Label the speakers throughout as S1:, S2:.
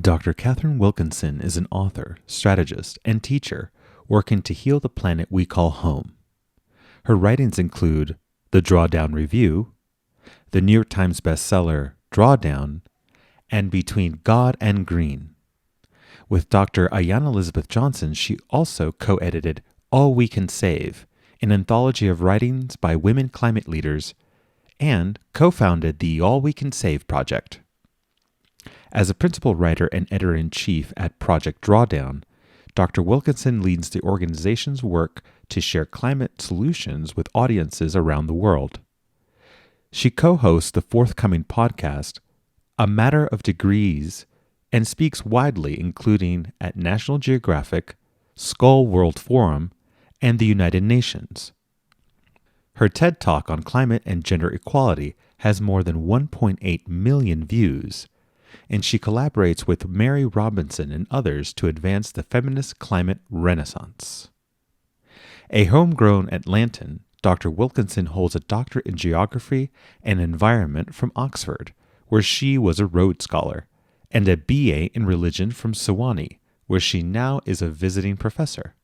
S1: Dr. Katharine Wilkinson is an author, strategist, and teacher working to heal the planet we call home. Her writings include The Drawdown Review, the New York Times bestseller Drawdown, and Between God and Green. With Dr. Ayanna Elizabeth Johnson, she also co-edited All We Can Save, an anthology of writings by women climate leaders, and co-founded the All We Can Save project. As a principal writer and editor-in-chief at Project Drawdown, Dr. Wilkinson leads the organization's work to share climate solutions with audiences around the world. She co-hosts the forthcoming podcast, A Matter of Degrees, and speaks widely, including at National Geographic, Skull World Forum, and the United Nations. Her TED Talk on climate and gender equality has more than 1.8 million views, and she collaborates with Mary Robinson and others to advance the feminist climate renaissance. A homegrown Atlantan, Dr. Wilkinson holds a doctorate in geography and environment from Oxford, where she was a Rhodes Scholar, and a BA in religion from Sewanee, where she now is a visiting professor.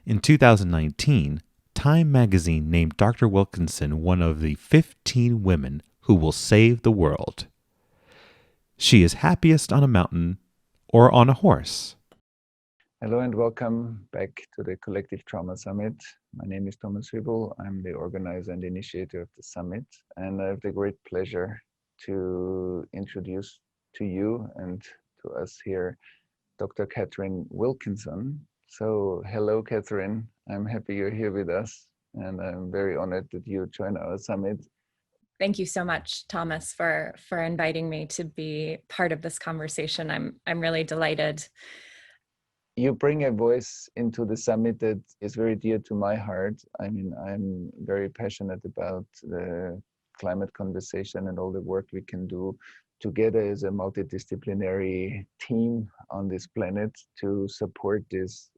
S1: In 2019, Time magazine named Dr. Wilkinson one of the 15 women who will save the world. She is happiest on a mountain or on a horse.
S2: Hello and welcome back to the Collective Trauma Summit. My name is Thomas Hübl. I'm the organizer and initiator of the summit, and I have the great pleasure to introduce to you and to us here Dr. Katharine Wilkinson. So hello, Katharine. I'm happy you're here with us, and I'm very honored that you join our summit.
S3: Thank you so much, Thomas, for inviting me to be part of this conversation. I'm really delighted.
S2: You bring a voice into the summit that is very dear to my heart. I mean, I'm very passionate about the climate conversation and all the work we can do together as a multidisciplinary team on this planet to support this,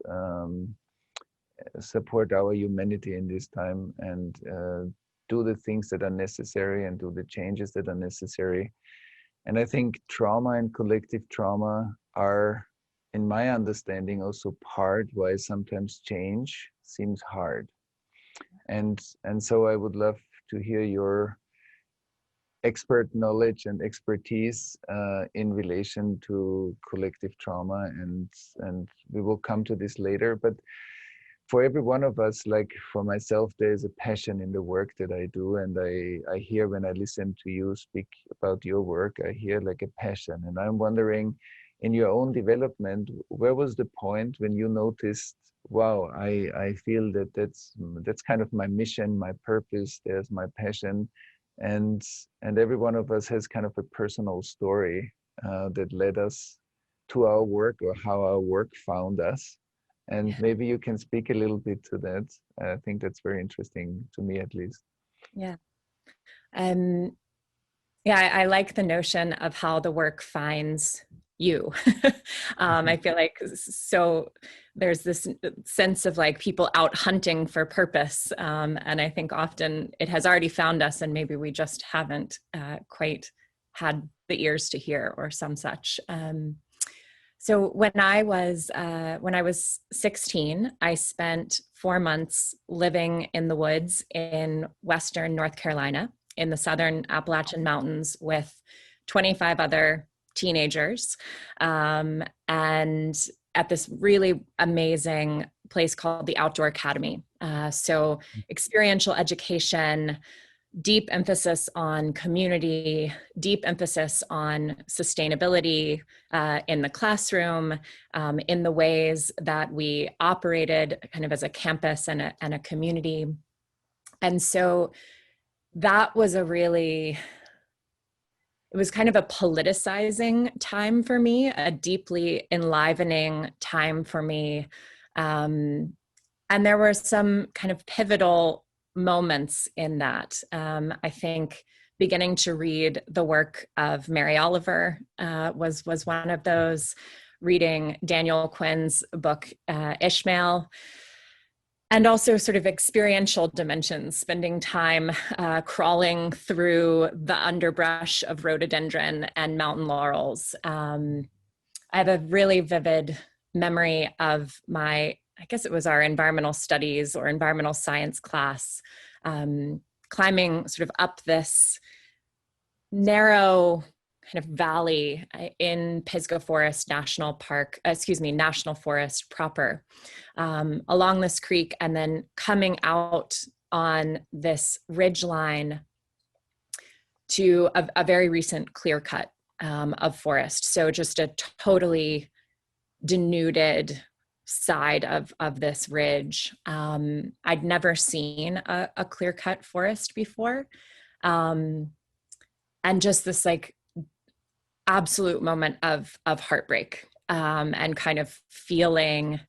S2: support our humanity in this time, and do the things that are necessary and do the changes that are necessary. And I think trauma and collective trauma are, in my understanding, also part why sometimes change seems hard. And so I would love to hear your expert knowledge and expertise in relation to collective trauma, and we will come to this later. But for every one of us, like for myself, there is a passion in the work that I do, and I hear when I listen to you speak about your work, I hear like a passion. And I'm wondering, in your own development, where was the point when you noticed, wow, I feel that that's kind of my mission, my purpose, there's my passion. And every one of us has kind of a personal story that led us to our work, or how our work found us. And maybe you can speak a little bit to that. I think that's very interesting to me, at least.
S3: Yeah. I like the notion of how the work finds you. I feel like so there's this sense of like people out hunting for purpose. And I think often it has already found us, and maybe we just haven't quite had the ears to hear or some such. So when I was 16, I spent 4 months living in the woods in Western North Carolina in the Southern Appalachian Mountains with 25 other teenagers, and at this really amazing place called the Outdoor Academy. So experiential education, deep emphasis on community, deep emphasis on sustainability in the classroom, in the ways that we operated kind of as a campus and a community. And so that was it was kind of a politicizing time for me, a deeply enlivening time for me. And there were some kind of pivotal moments in that. I think beginning to read the work of Mary Oliver was one of those, reading Daniel Quinn's book, Ishmael, and also sort of experiential dimensions, spending time crawling through the underbrush of rhododendron and mountain laurels, I have a really vivid memory of my, I guess it was our environmental studies or environmental science class, climbing sort of up this narrow kind of valley in Pisgah Forest National Park, National Forest proper, along this creek, and then coming out on this ridge line to a very recent clear cut of forest. So just a totally denuded side of this ridge. I'd never seen a clear cut forest before. And just this like absolute moment of heartbreak, and kind of feeling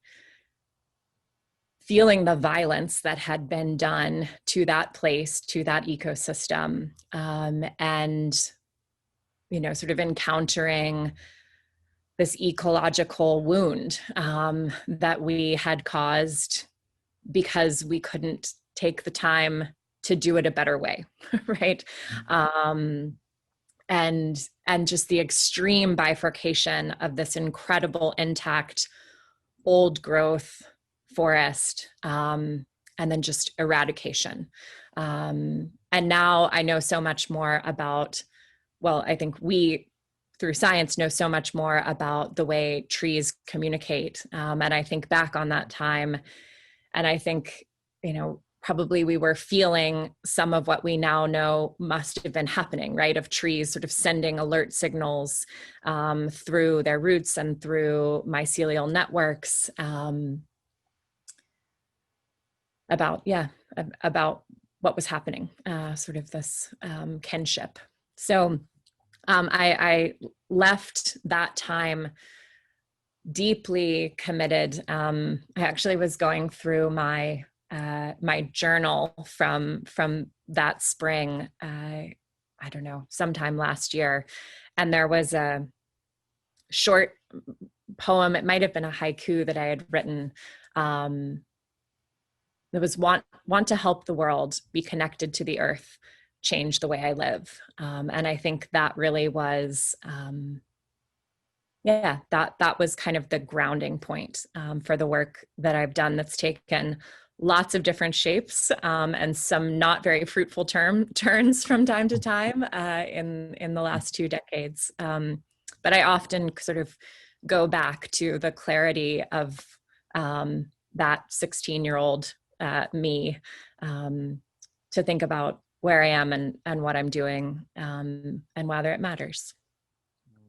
S3: the violence that had been done to that place, to that ecosystem, and, you know, sort of encountering this ecological wound that we had caused because we couldn't take the time to do it a better way, right? And just the extreme bifurcation of this incredible intact old growth forest, and then just eradication. And now I know so much more about, well, I think we, through science, know so much more about the way trees communicate. And I think back on that time, and I think, you know, probably we were feeling some of what we now know must have been happening, right? Of trees sort of sending alert signals through their roots and through mycelial networks, about what was happening, sort of this kinship. So I left that time deeply committed. I actually was going through my journal from that spring, I don't know, sometime last year, and there was a short poem, it might have been a haiku that I had written, that was want to help the world, be connected to the earth, change the way I live. And I think that really was, that was kind of the grounding point for the work that I've done, that's taken lots of different shapes, and some not very fruitful turns from time to time in the last 2 decades. But I often sort of go back to the clarity of that 16-year-old me, to think about where I am and what I'm doing, and whether it matters.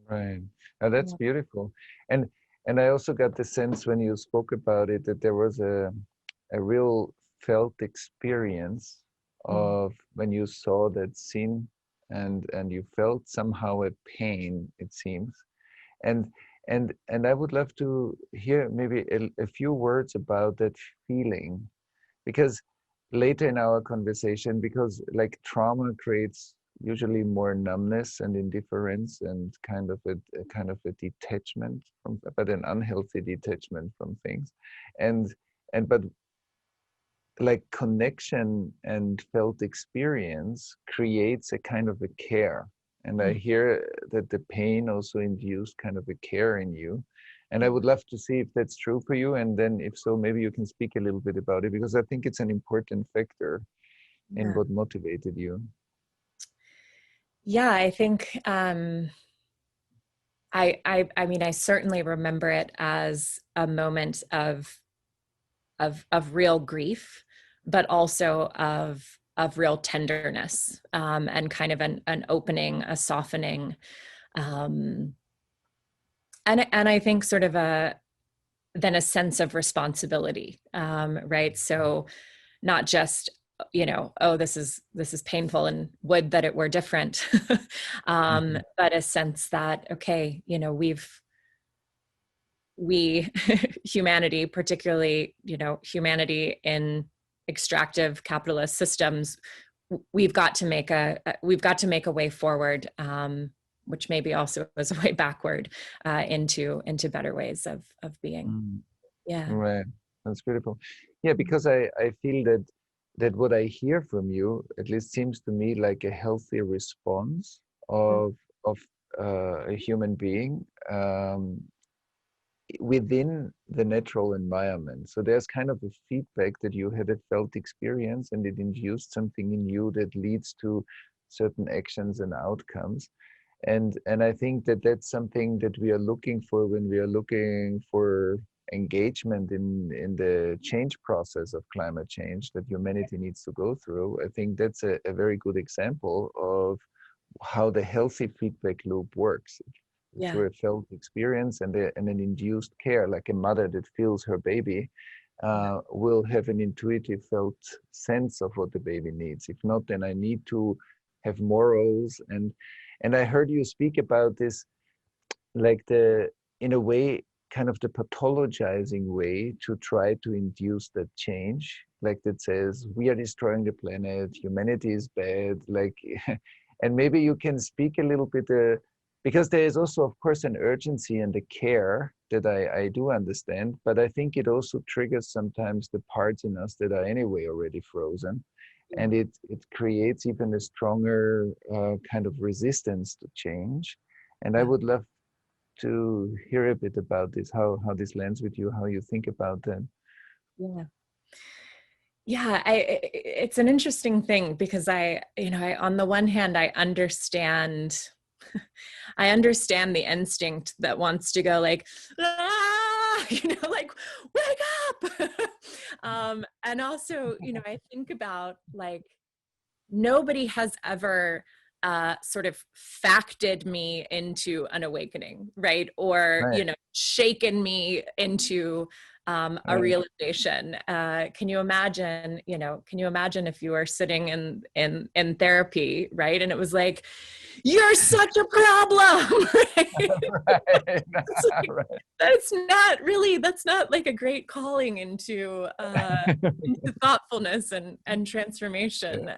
S2: Right. Oh, that's beautiful. And I also got the sense when you spoke about it that there was a real felt experience of when you saw that scene, and you felt somehow a pain, it seems. And I would love to hear maybe a few words about that feeling, because later in our conversation, because like trauma creates usually more numbness and indifference and kind of a detachment from, but an unhealthy detachment from things, but like connection and felt experience creates a kind of a care. And I hear that the pain also induced kind of a care in you. And I would love to see if that's true for you. And then if so, maybe you can speak a little bit about it, because I think it's an important factor in what motivated you.
S3: Yeah, I think, I mean, I certainly remember it as a moment of real grief, but also of real tenderness, and kind of an opening, a softening, and I think sort of then a sense of responsibility, right? So not just, you know, oh, this is painful and would that it were different, but a sense that, okay, you know, we humanity, particularly, you know, humanity in extractive capitalist systems, we've got to make a way forward, which maybe also is a way backward, into better ways of being. Yeah.
S2: Right. That's beautiful. Yeah, because I feel that what I hear from you at least seems to me like a healthy response of a human being, within the natural environment. So there's kind of a feedback that you had a felt experience and it induced something in you that leads to certain actions and outcomes. And I think that that's something that we are looking for when we are looking for engagement in the change process of climate change that humanity needs to go through. I think that's a very good example of how the healthy feedback loop works.
S3: Yeah.
S2: Through a felt experience and an induced care, like a mother that feels her baby will have an intuitive felt sense of what the baby needs. If not, then I need to have morals. And I heard you speak about this, like in a way, kind of the pathologizing way to try to induce that change, like that says we are destroying the planet, humanity is bad, like, and maybe you can speak a little bit because there is also, of course, an urgency and a care that I do understand, but I think it also triggers sometimes the parts in us that are anyway already frozen. And it creates even a stronger kind of resistance to change. And I would love to hear a bit about this, how this lands with you, how you think about that.
S3: Yeah, it's an interesting thing because I on the one hand, I understand the instinct that wants to go like, ah, like wake up. And also, I think about like, nobody has ever sort of facted me into an awakening, right? Or,
S2: Right.
S3: shaken me into a realization. Can you imagine if you were sitting in therapy, right? And it was like, you're such a problem, right?
S2: Right.
S3: Like,
S2: Right.
S3: that's not like a great calling into thoughtfulness and transformation.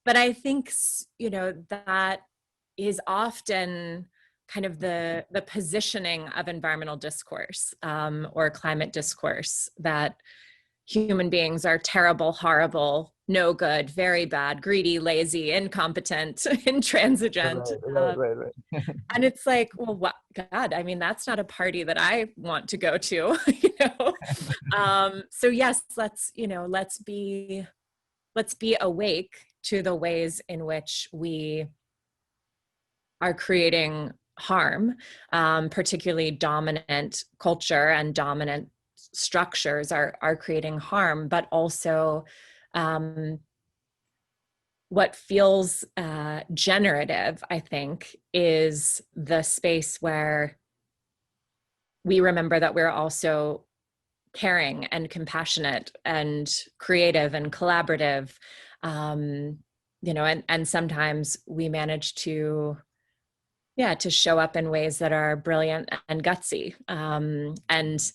S3: But I think, that is often kind of the positioning of environmental discourse or climate discourse, that human beings are terrible, horrible, no good, very bad, greedy, lazy, incompetent, intransigent.
S2: Right.
S3: And it's like, well, what, God, I mean, that's not a party that I want to go to, So yes, let's be awake to the ways in which we are creating harm, particularly dominant culture and dominant structures are creating harm, but also what feels generative, I think, is the space where we remember that we're also caring and compassionate and creative and collaborative, and sometimes we manage to show up in ways that are brilliant and gutsy. And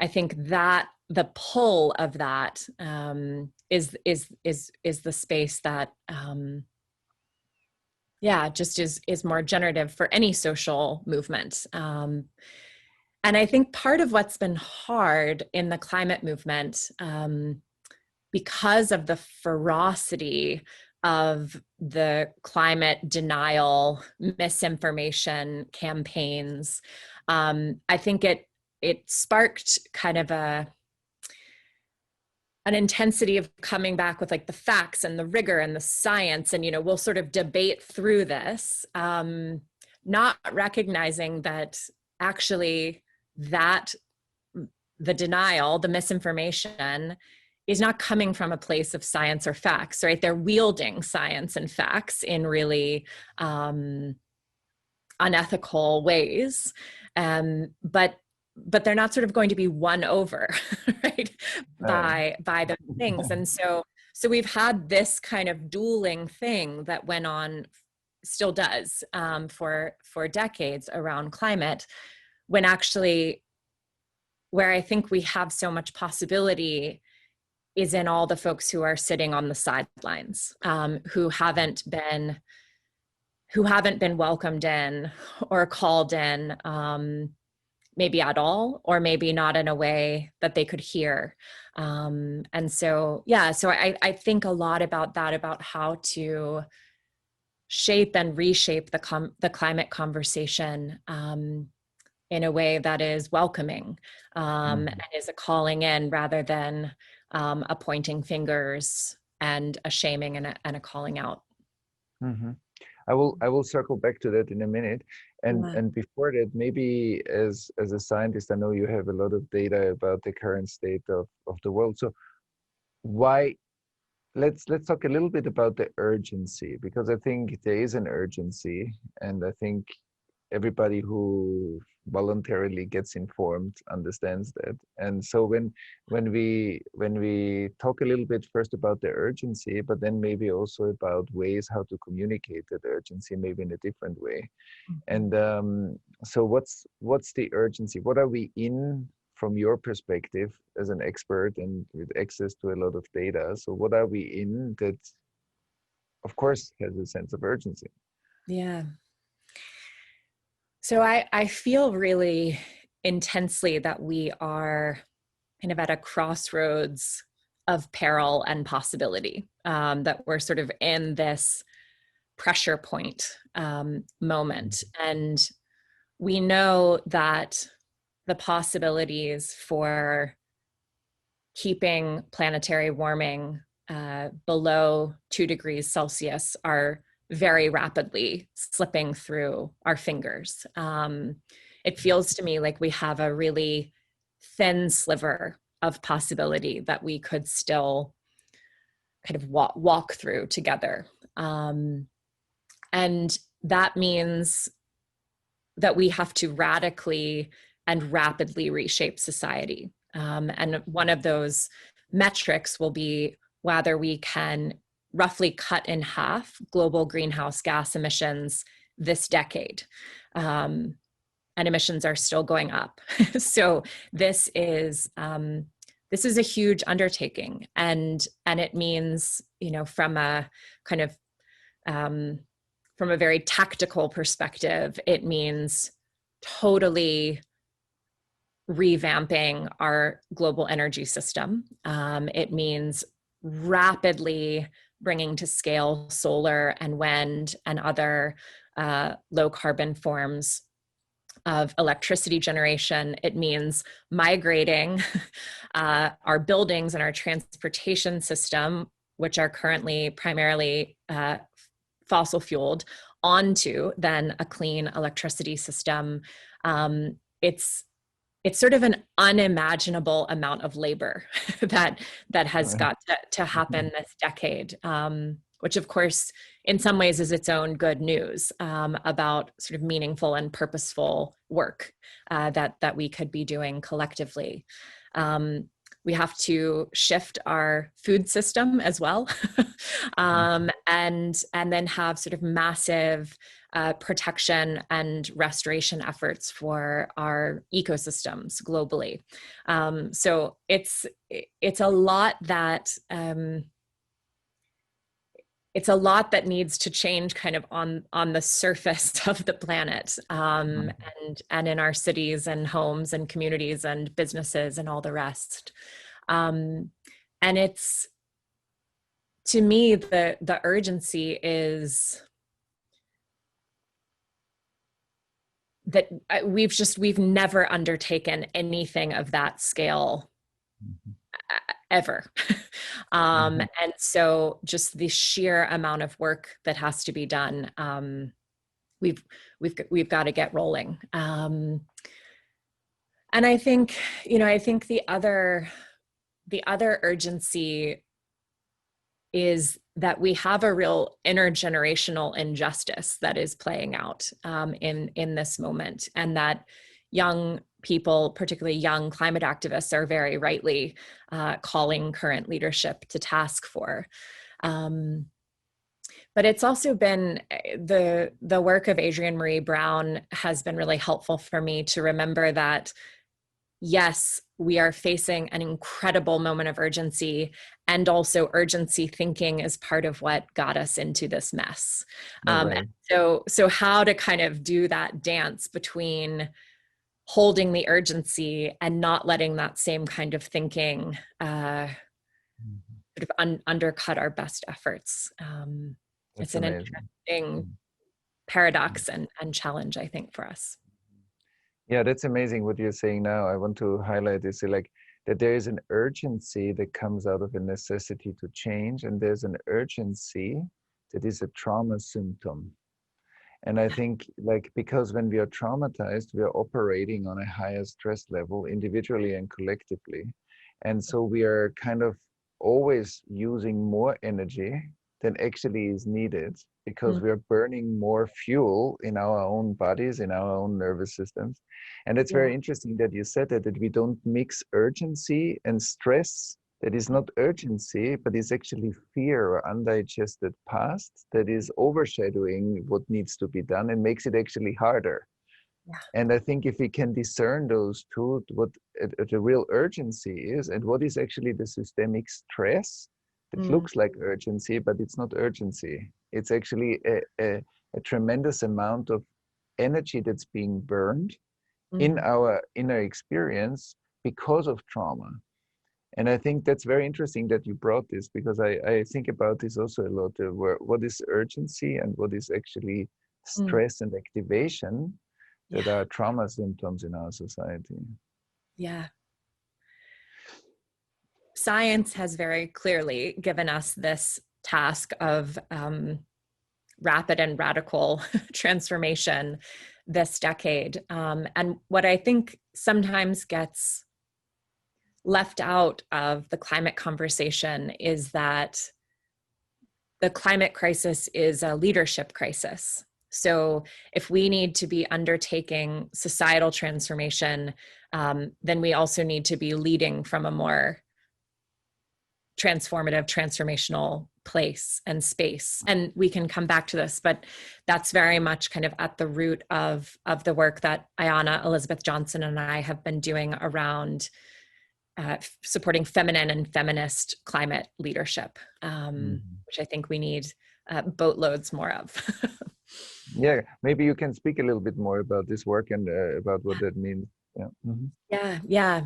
S3: I think that the pull of that is the space that just is more generative for any social movement. And I think part of what's been hard in the climate movement, because of the ferocity of the climate denial, misinformation campaigns, I think it sparked kind of an intensity of coming back with like the facts and the rigor and the science, and we'll sort of debate through this, not recognizing that actually that the denial, the misinformation, is not coming from a place of science or facts, right? They're wielding science and facts in really unethical ways, but they're not sort of going to be won over, right, by the things. And so we've had this kind of dueling thing that went on, still does, for decades around climate, when actually where I think we have so much possibility is in all the folks who are sitting on the sidelines, who haven't been welcomed in or called in, maybe at all, or maybe not in a way that they could hear. And so I think a lot about that, about how to shape and reshape the climate conversation in a way that is welcoming, and is a calling in rather than a pointing fingers and a shaming and a calling out.
S2: I will circle back to that in a minute. And before that, maybe as a scientist, I know you have a lot of data about the current state of the world. So why, let's talk a little bit about the urgency, because I think there is an urgency, and I think everybody who voluntarily gets informed understands that. And so when we talk a little bit first about the urgency, but then maybe also about ways how to communicate that urgency, maybe in a different way. And so what's the urgency? What are we in from your perspective as an expert and with access to a lot of data? So what are we in that, of course, has a sense of urgency?
S3: Yeah. So I feel really intensely that we are kind of at a crossroads of peril and possibility, that we're sort of in this pressure point moment. And we know that the possibilities for keeping planetary warming below 2 degrees Celsius are very rapidly slipping through our fingers. It feels to me like we have a really thin sliver of possibility that we could still kind of walk through together. And that means that we have to radically and rapidly reshape society. And one of those metrics will be whether we can roughly cut in half global greenhouse gas emissions this decade. And emissions are still going up. So this is a huge undertaking, and it means, from a kind of from a very tactical perspective, it means totally revamping our global energy system. It means rapidly bringing to scale solar and wind and other low carbon forms of electricity generation. It means migrating our buildings and our transportation system, which are currently primarily fossil fueled, onto then a clean electricity system. It's sort of an unimaginable amount of labor that has got to happen this decade, which of course, in some ways is its own good news about sort of meaningful and purposeful work that we could be doing collectively. We have to shift our food system as well, and then have sort of massive protection and restoration efforts for our ecosystems globally. So it's a lot that needs to change kind of on the surface of the planet, and in our cities and homes and communities and businesses and all the rest. And it's, to me, the urgency is that we've never undertaken anything of that scale ever. And so just the sheer amount of work that has to be done, we've got to get rolling. And I think, the other urgency is that we have a real intergenerational injustice that is playing out in this moment, and that young people, particularly young climate activists, are very rightly calling current leadership to task for. But it's also been, the work of Adrienne Marie Brown has been really helpful for me to remember that, yes, we are facing an incredible moment of urgency, and also urgency thinking is part of what got us into this mess. So how to kind of do that dance between holding the urgency and not letting that same kind of thinking sort of undercut our best efforts. It's an interesting paradox and challenge, I think, for us.
S2: Yeah, that's amazing what you're saying now. I want to highlight this, like that there is an urgency that comes out of a necessity to change, and there's an urgency that is a trauma symptom. And I think, like, because when we are traumatized, we are operating on a higher stress level individually and collectively. And so we are kind of always using more energy than actually is needed because we are burning more fuel in our own bodies, in our own nervous systems. And it's very interesting that you said that we don't mix urgency and stress. That is not urgency, but is actually fear or undigested past that is overshadowing what needs to be done and makes it actually harder.
S3: Yeah.
S2: And I think if we can discern those two, what the real urgency is and what is actually the systemic stress that looks like urgency, but it's not urgency. It's actually a tremendous amount of energy that's being burned in our inner experience because of trauma. And I think that's very interesting that you brought this, because I think about this also a lot, what is urgency and what is actually stress and activation that are trauma symptoms in our society.
S3: Yeah. Science has very clearly given us this task of rapid and radical transformation this decade. And what I think sometimes gets left out of the climate conversation is that the climate crisis is a leadership crisis. So if we need to be undertaking societal transformation, then we also need to be leading from a more transformative, transformational place and space. And we can come back to this, but that's very much kind of at the root of the work that Ayana Elizabeth Johnson and I have been doing around supporting feminine and feminist climate leadership, which I think we need boatloads more of.
S2: Yeah, maybe you can speak a little bit more about this work and about what that means.
S3: Yeah.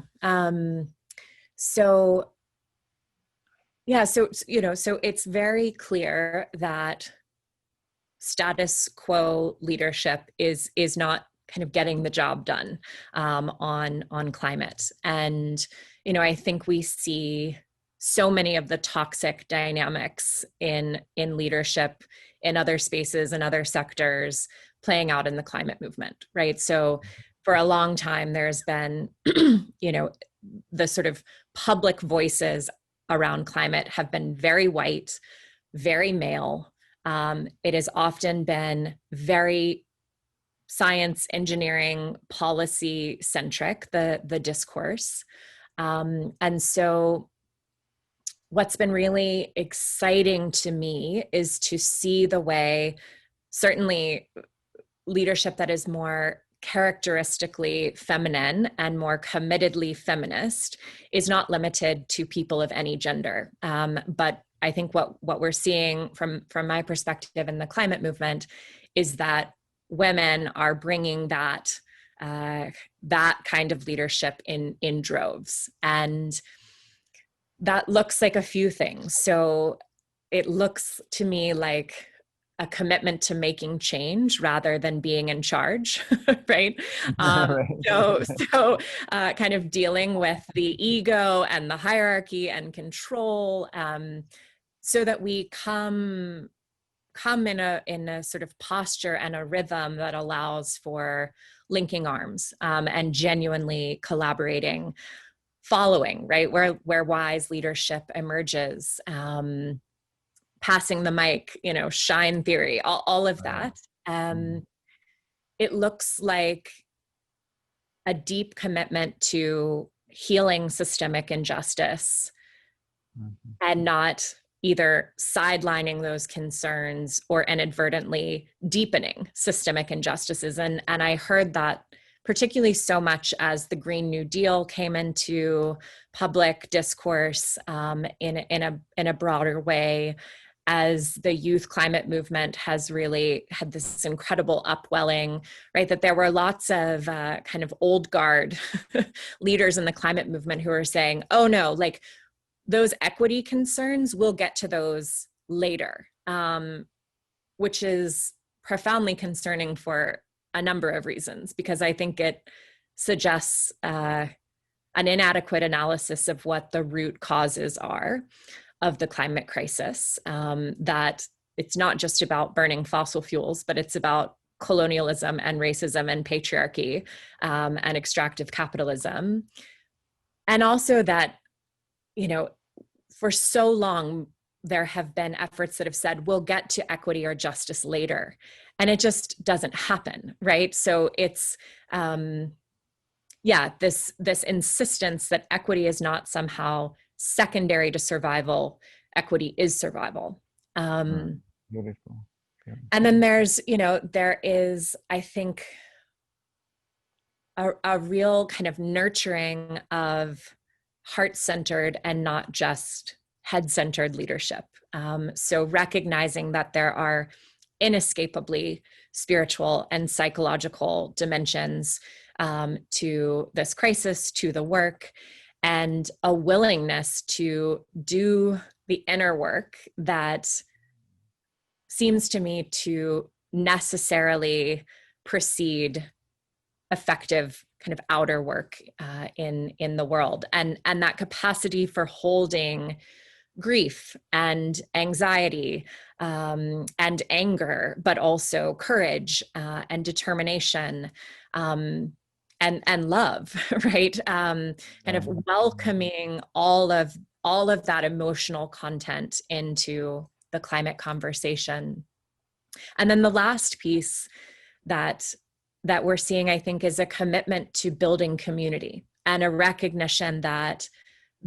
S3: So it's very clear that status quo leadership is not kind of getting the job done on climate. And I think we see so many of the toxic dynamics in leadership in other spaces and other sectors playing out in the climate movement, right? So for a long time, there's been, the sort of public voices around climate have been very white, very male. It has often been very science, engineering, policy centric, the discourse. And so what's been really exciting to me is to see the way, certainly leadership that is more characteristically feminine and more committedly feminist is not limited to people of any gender. But I think what we're seeing from my perspective in the climate movement is that women are bringing that kind of leadership in droves. And that looks like a few things. So it looks to me like a commitment to making change rather than being in charge, right? So kind of dealing with the ego and the hierarchy and control, so that we come in a sort of posture and a rhythm that allows for linking arms and genuinely collaborating, following, right, where wise leadership emerges, passing the mic, shine theory, all of that. It looks like a deep commitment to healing systemic injustice and not either sidelining those concerns or inadvertently deepening systemic injustices. And I heard that particularly so much as the Green New Deal came into public discourse in a broader way, as the youth climate movement has really had this incredible upwelling, right? That there were lots of kind of old guard leaders in the climate movement who are saying, oh no, like those equity concerns, we'll get to those later, which is profoundly concerning for a number of reasons, because I think it suggests an inadequate analysis of what the root causes are of the climate crisis, that it's not just about burning fossil fuels, but it's about colonialism and racism and patriarchy and extractive capitalism. And also that, for so long, there have been efforts that have said, we'll get to equity or justice later. And it just doesn't happen, right? So it's, this insistence that equity is not somehow secondary to survival. Equity is survival.
S2: Beautiful. Yeah.
S3: And then there is, I think, a real kind of nurturing of heart-centered and not just head-centered leadership. So recognizing that there are inescapably spiritual and psychological dimensions to this crisis, to the work, and a willingness to do the inner work that seems to me to necessarily precede effective kind of outer work in the world, and that capacity for holding grief and anxiety and anger, but also courage and determination and love, right? Kind of welcoming all of that emotional content into the climate conversation. And then the last piece that we're seeing, I think, is a commitment to building community and a recognition that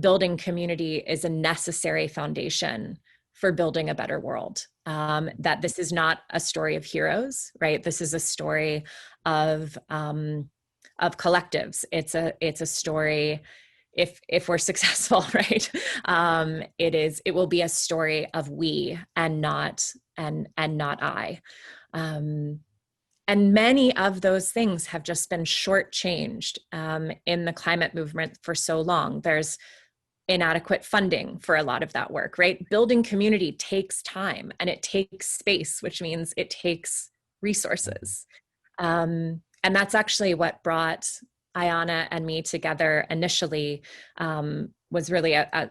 S3: building community is a necessary foundation for building a better world. That this is not a story of heroes, right? This is a story of collectives. It's a story, if we're successful, right? It will be a story of we and not I. And many of those things have just been shortchanged in the climate movement for so long. There's inadequate funding for a lot of that work, right? Building community takes time and it takes space, which means it takes resources. And that's actually what brought Ayana and me together initially, was really a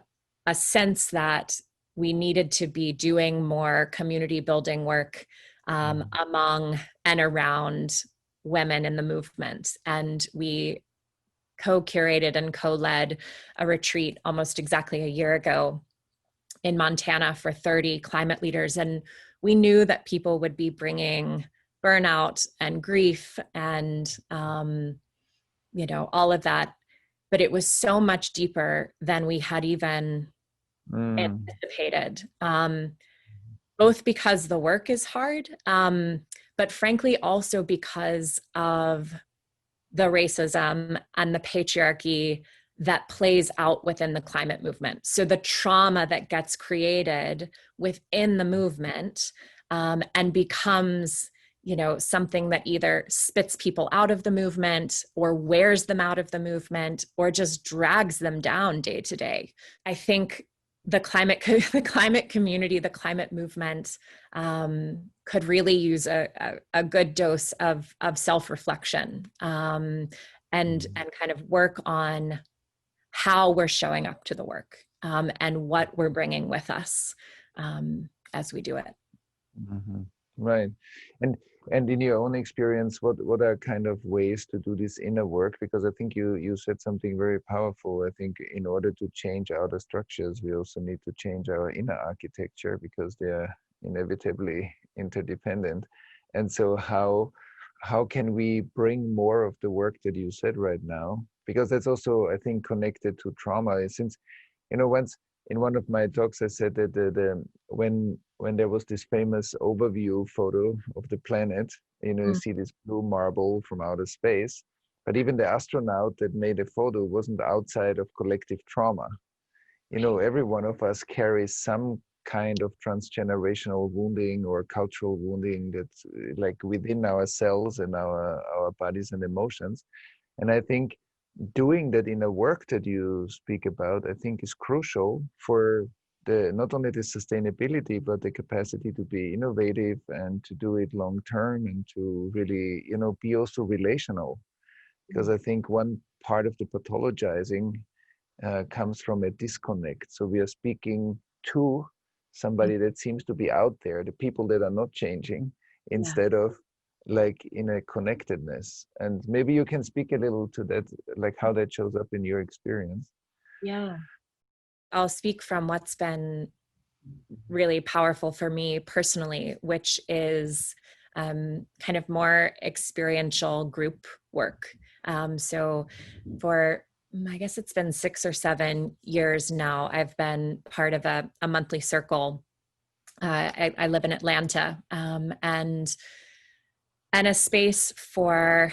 S3: sense that we needed to be doing more community building work among and around women in the movement. And we co-curated and co-led a retreat almost exactly a year ago in Montana for 30 climate leaders. And we knew that people would be bringing burnout and grief and, all of that. But it was so much deeper than we had even anticipated. Both because the work is hard, but frankly also because of the racism and the patriarchy that plays out within the climate movement. So the trauma that gets created within the movement and becomes, something that either spits people out of the movement or wears them out of the movement or just drags them down day to day. I think the climate community, the climate movement could really use a good dose of self-reflection and kind of work on how we're showing up to the work and what we're bringing with us as we do it.
S2: Mm-hmm. Right. And in your own experience, what are kind of ways to do this inner work? Because I think you said something very powerful. I think in order to change outer structures, we also need to change our inner architecture because they are inevitably interdependent. And so how can we bring more of the work that you said right now? Because that's also, I think, connected to trauma. Since, once in one of my talks, I said that when there was this famous overview photo of the planet, you see this blue marble from outer space, but even the astronaut that made a photo wasn't outside of collective trauma. Every one of us carries some kind of transgenerational wounding or cultural wounding that's like within our cells and our bodies and emotions. And I think doing that inner work that you speak about, I think is crucial for not only the sustainability, but the capacity to be innovative and to do it long term and to really, be also relational. because I think one part of the pathologizing comes from a disconnect. So we are speaking to somebody that seems to be out there, the people that are not changing, instead of like in a connectedness. And maybe you can speak a little to that, like how that shows up in your experience.
S3: Yeah. I'll speak from what's been really powerful for me personally, which is kind of more experiential group work. So for, I guess it's been 6 or 7 years now, I've been part of a monthly circle. I live in Atlanta, and a space for,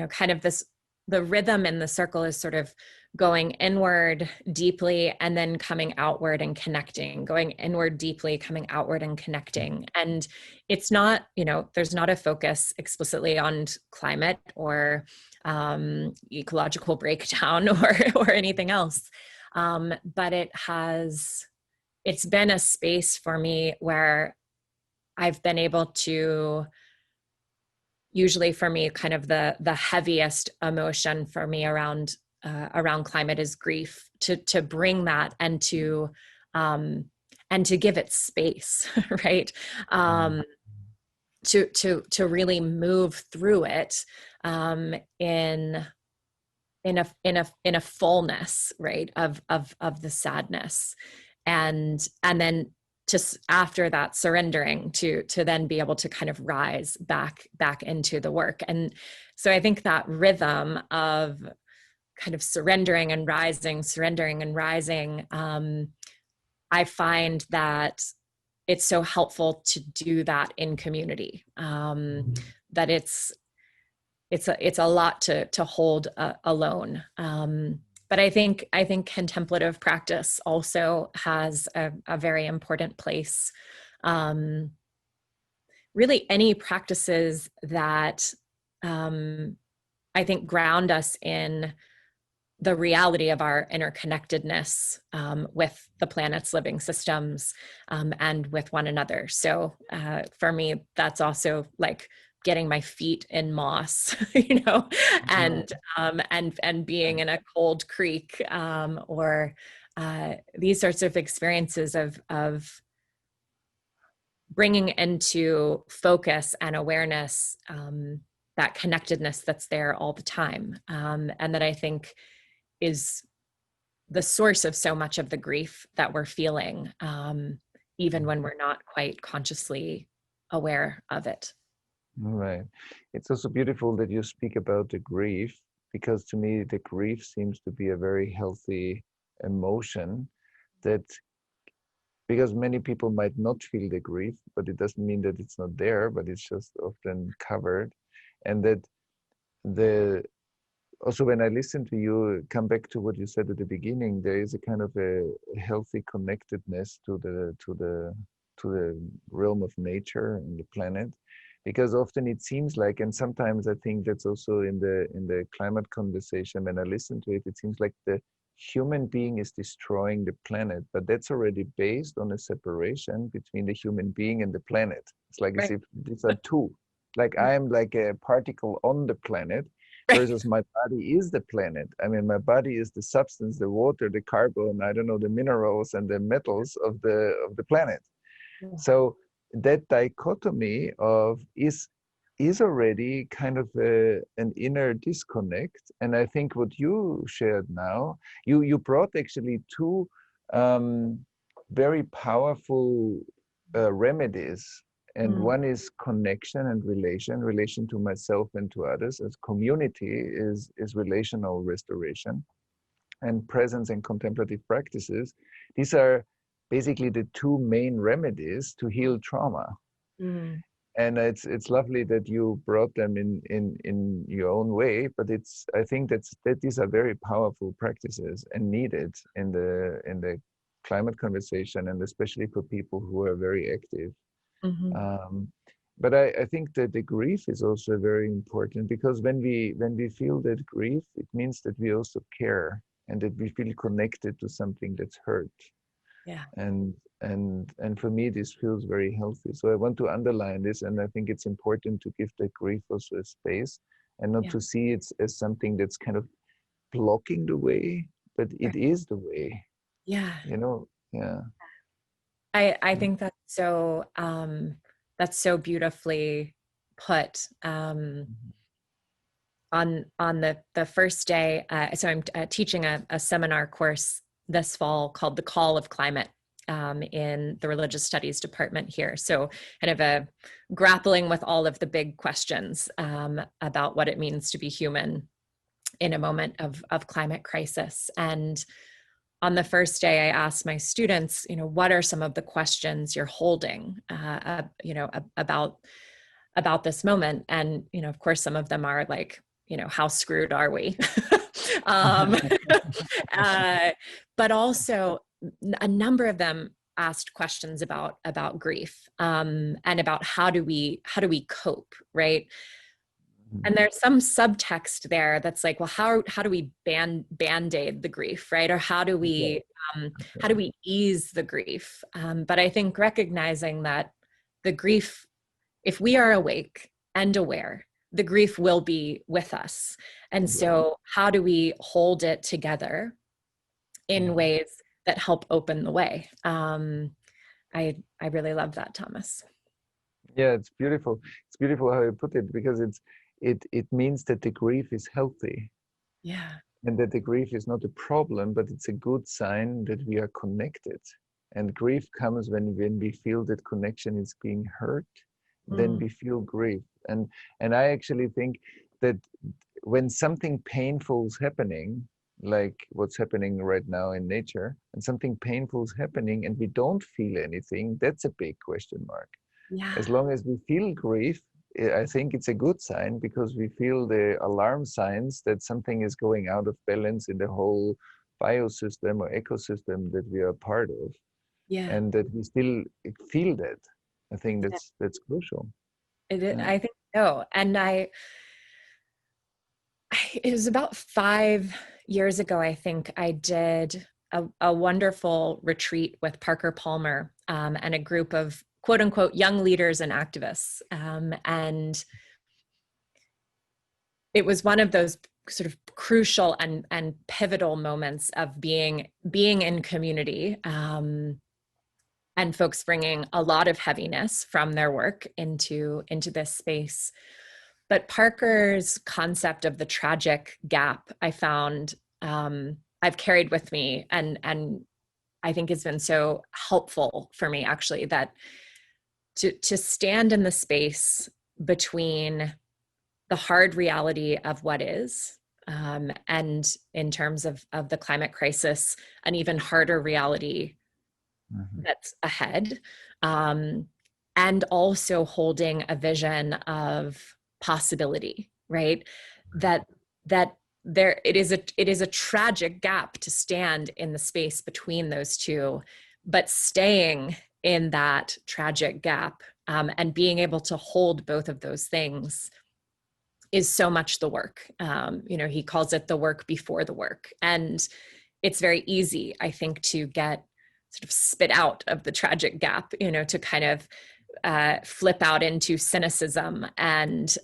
S3: kind of this, the rhythm in the circle is sort of going inward deeply and then coming outward and connecting, going inward deeply, coming outward and connecting. And it's not, there's not a focus explicitly on climate or ecological breakdown or anything else. But it's been a space for me where I've been able to, usually for me, kind of the heaviest emotion for me around climate is grief, to bring that and to give it space, right? To really move through it in a fullness, right, of the sadness, and then just after that surrendering to then be able to kind of rise back into the work. And so I think that rhythm of kind of surrendering and rising, I find that it's so helpful to do that in community, that it's a lot to hold alone. But I think contemplative practice also has a very important place. Really, any practices that I think ground us in the reality of our interconnectedness with the planet's living systems and with one another. So for me, that's also like getting my feet in moss, and being in a cold creek, or these sorts of experiences of bringing into focus and awareness that connectedness that's there all the time, and that I think is the source of so much of the grief that we're feeling, even when we're not quite consciously aware of it.
S2: Right. It's also beautiful that you speak about the grief, because to me, the grief seems to be a very healthy emotion, that because many people might not feel the grief, but it doesn't mean that it's not there, but it's just often covered. And that also, when I listen to you, come back to what you said at the beginning, there is a kind of a healthy connectedness to the realm of nature and the planet, because often it seems like, and sometimes I think that's also in the climate conversation, when I listen to it, it seems like the human being is destroying the planet, but that's already based on a separation between the human being and the planet. It's like as if these are two. Like I'm like a particle on the planet, versus my body is the planet. I mean, my body is the substance, the water, the carbon, I don't know, the minerals and the metals of the planet. So that dichotomy of is already kind of an inner disconnect. And I think what you shared now, you brought actually two very powerful remedies. And one is connection and relation to myself and to others. As community is relational restoration, and presence and contemplative practices. These are basically the two main remedies to heal trauma. And it's lovely that you brought them in your own way, but I think that these are very powerful practices and needed in the climate conversation, and especially for people who are very active. But I think that the grief is also very important, because when we feel that grief, it means that we also care, and that we feel connected to something that's hurt. And for me, this feels very healthy. So I want to underline this, and I think it's important to give the grief also a space, and not to see it as something that's kind of blocking the way, but it is the way.
S3: Yeah.
S2: You know, yeah.
S3: I think that's so beautifully put. On the first day, so I'm teaching a seminar course this fall called The Call of Climate in the Religious Studies department here. So kind of a grappling with all of the big questions about what it means to be human in a moment of climate crisis. And on the first day, I asked my students, what are some of the questions you're holding, about this moment? And, of course, some of them are like, how screwed are we? But also a number of them asked questions about grief, and about how do we cope, right? And there's some subtext there that's like, well, how do we band-aid the grief, right? Or how do we ease the grief? But I think recognizing that the grief, if we are awake and aware, the grief will be with us. And so how do we hold it together in ways that help open the way? I really love that, Thomas.
S2: Yeah, it's beautiful. It's beautiful how you put it, because it means that the grief is healthy.
S3: Yeah.
S2: And that the grief is not a problem, but it's a good sign that we are connected. And grief comes when we feel that connection is being hurt, then we feel grief. And I actually think that when something painful is happening, like what's happening right now in nature, and something painful is happening and we don't feel anything, that's a big question mark.
S3: Yeah.
S2: As long as we feel grief, I think it's a good sign, because we feel the alarm signs that something is going out of balance in the whole biosystem or ecosystem that we are part of.
S3: Yeah.
S2: And that we still feel that. I think that's crucial.
S3: I think so. And it was about 5 years ago, I think I did a wonderful retreat with Parker Palmer and a group of quote unquote young leaders and activists. And it was one of those sort of crucial and pivotal moments of being in community, and folks bringing a lot of heaviness from their work into this space. But Parker's concept of the tragic gap, I found, I've carried with me, and I think has been so helpful for me, actually, that to stand in the space between the hard reality of what is, and in terms of the climate crisis, an even harder reality that's ahead, and also holding a vision of possibility, right? That there it is a tragic gap to stand in the space between those two, but staying in that tragic gap, and being able to hold both of those things is so much the work. He calls it the work before the work. And it's very easy, I think, to get sort of spit out of the tragic gap, to kind of flip out into cynicism and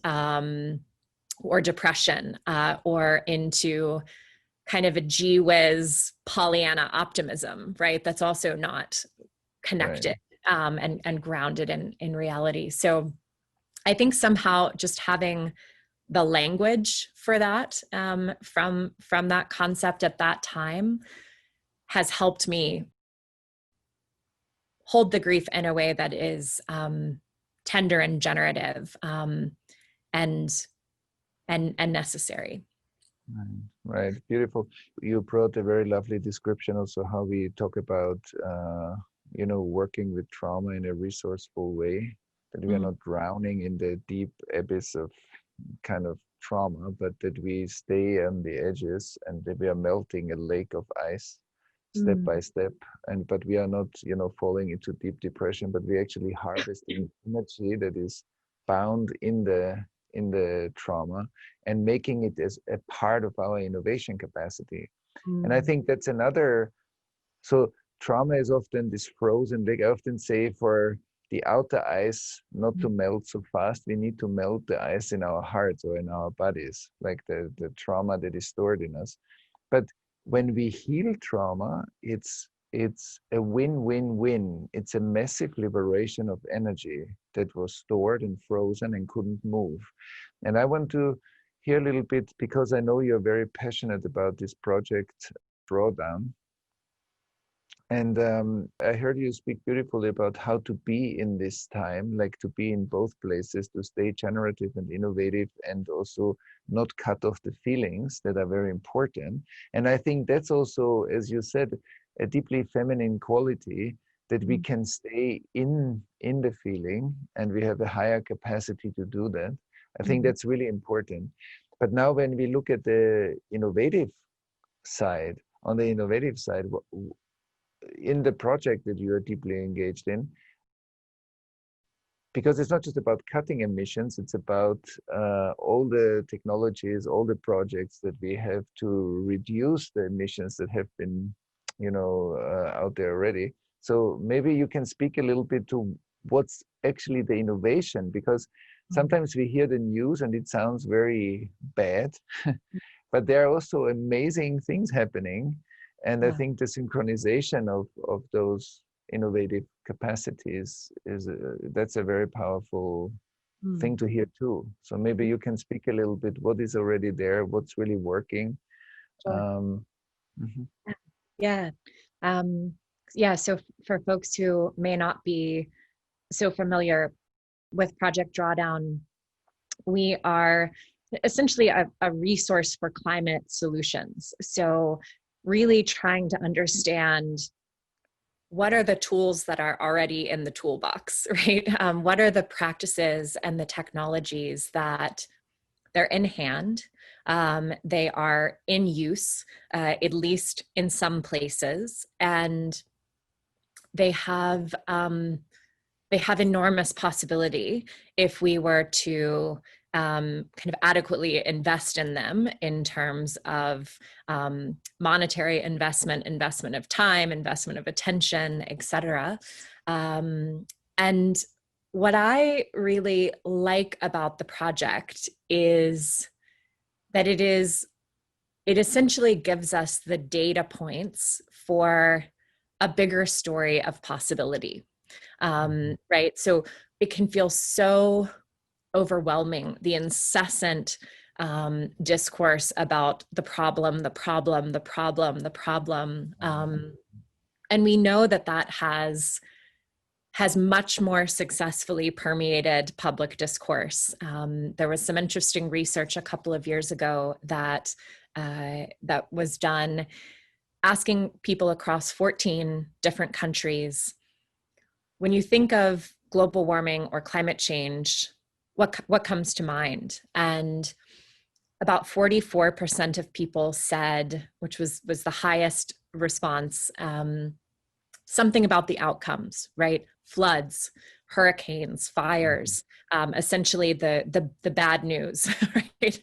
S3: or depression, or into kind of a gee whiz Pollyanna optimism, right? That's also not connected, right. And grounded in reality. So I think somehow just having the language for that, from that concept at that time, has helped me hold the grief in a way that is tender and generative, and necessary.
S2: Right, beautiful. You brought a very lovely description also how we talk about working with trauma in a resourceful way, that we are not drowning in the deep abyss of kind of trauma, but that we stay on the edges and that we are melting a lake of ice step by step, but we are not falling into deep depression, but we're actually harvesting energy that is bound in the trauma and making it as a part of our innovation capacity. And I think that's another, so trauma is often this frozen lake. I often say for the outer ice not to melt so fast. We need to melt the ice in our hearts or in our bodies, like the trauma that is stored in us. But when we heal trauma, it's a win-win-win. It's a massive liberation of energy that was stored and frozen and couldn't move. And I want to hear a little bit, because I know you're very passionate about this project, Drawdown. And I heard you speak beautifully about how to be in this time, like to be in both places, to stay generative and innovative, and also not cut off the feelings that are very important. And I think that's also, as you said, a deeply feminine quality, that we can stay in the feeling, and we have a higher capacity to do that. I think that's really important. But now when we look at the innovative side, on the innovative side, in the project that you are deeply engaged in, because it's not just about cutting emissions, it's about all the technologies, all the projects that we have to reduce the emissions that have been, out there already. So maybe you can speak a little bit to what's actually the innovation, because sometimes we hear the news and it sounds very bad, but there are also amazing things happening. And I think the synchronization of those innovative capacities that's a very powerful thing to hear too. So maybe you can speak a little bit what is already there, what's really working.
S3: Sure. So for folks who may not be so familiar with Project Drawdown, we are essentially a resource for climate solutions. So really trying to understand what are the tools that are already in the toolbox, right? What are the practices and the technologies that they're in hand, they are in use, at least in some places, and they have enormous possibility if we were to kind of adequately invest in them in terms of monetary investment, investment of time, investment of attention, etc. And what I really like about the project is that it essentially gives us the data points for a bigger story of possibility, right? So it can feel so overwhelming, the incessant discourse about the problem. And we know that has much more successfully permeated public discourse. There was some interesting research a couple of years ago that was done asking people across 14 different countries, when you think of global warming or climate change, what comes to mind? And about 44% of people said, which was the highest response, something about the outcomes, right? Floods, hurricanes, fires, essentially the bad news, right?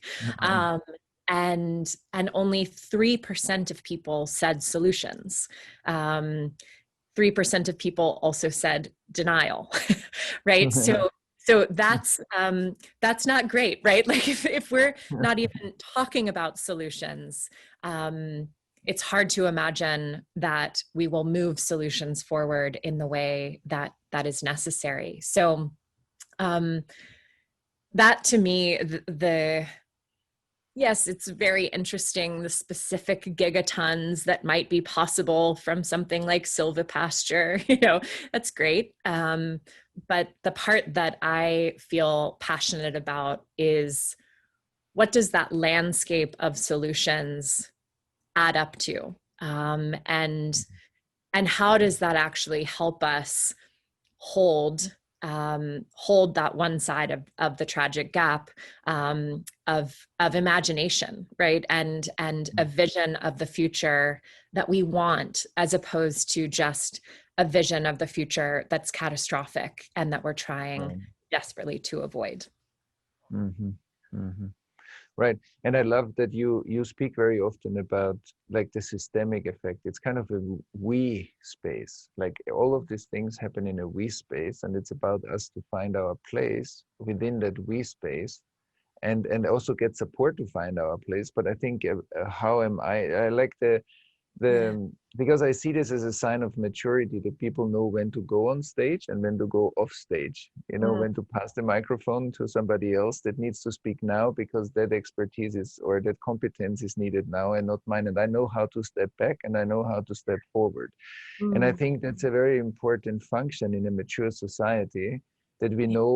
S3: And only 3% of people said solutions. 3% of people also said denial, right? So that's not great, right? Like if we're not even talking about solutions, it's hard to imagine that we will move solutions forward in the way that is necessary. So that to me, yes, it's very interesting, the specific gigatons that might be possible from something like silvopasture, that's great. But the part that I feel passionate about is, what does that landscape of solutions add up to? And how does that actually help us hold that one side of the tragic gap of imagination, right? And a vision of the future that we want, as opposed to just a vision of the future that's catastrophic and that we're trying desperately to avoid.
S2: Right. And I love that you speak very often about like the systemic effect. It's kind of a we space. Like all of these things happen in a we space, and it's about us to find our place within that we space, and also get support to find our place. But I think how am I like
S3: Yeah.
S2: because I see this as a sign of maturity, that people know when to go on stage and when to go off stage, you know,
S3: Mm.
S2: when to pass the microphone to somebody else that needs to speak now because that expertise is, or that competence is needed now and not mine. And I know how to step back and I know how to step forward. And I
S3: Mm.
S2: think that's a very important function in a mature society, that we know,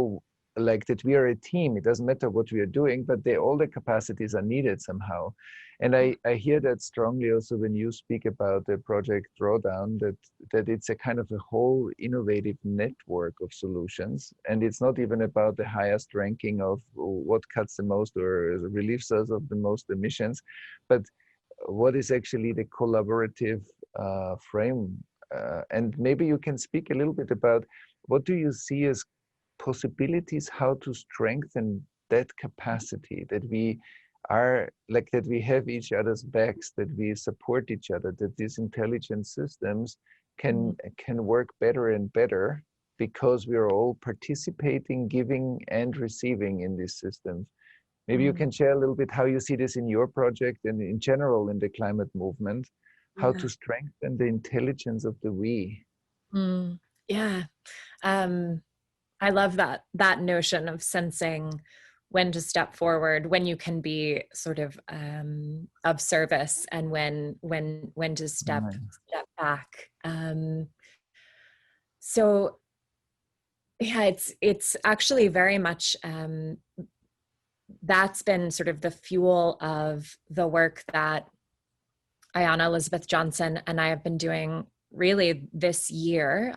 S2: like, that we are a team. It doesn't matter what we are doing, but all the capacities are needed somehow. And I hear that strongly also when you speak about the project Drawdown, that it's a kind of a whole innovative network of solutions. And it's not even about the highest ranking of what cuts the most or relieves us of the most emissions, but what is actually the collaborative frame. And maybe you can speak a little bit about what do you see as possibilities, how to strengthen that capacity, that we are like, that we have each other's backs, that we support each other, that these intelligent systems
S3: Mm.
S2: can work better and better because we are all participating, giving and receiving in these systems. Maybe you
S3: Mm.
S2: can share a little bit how you see this in your project and in general in the climate movement, how
S3: Yeah.
S2: to strengthen the intelligence of the we.
S3: Mm. Yeah. Um, I love that notion of sensing when to step forward, when you can be sort of service, and when to step
S2: Right.
S3: back. So yeah, it's actually very much that's been sort of the fuel of the work that Ayana Elizabeth Johnson and I have been doing really this year,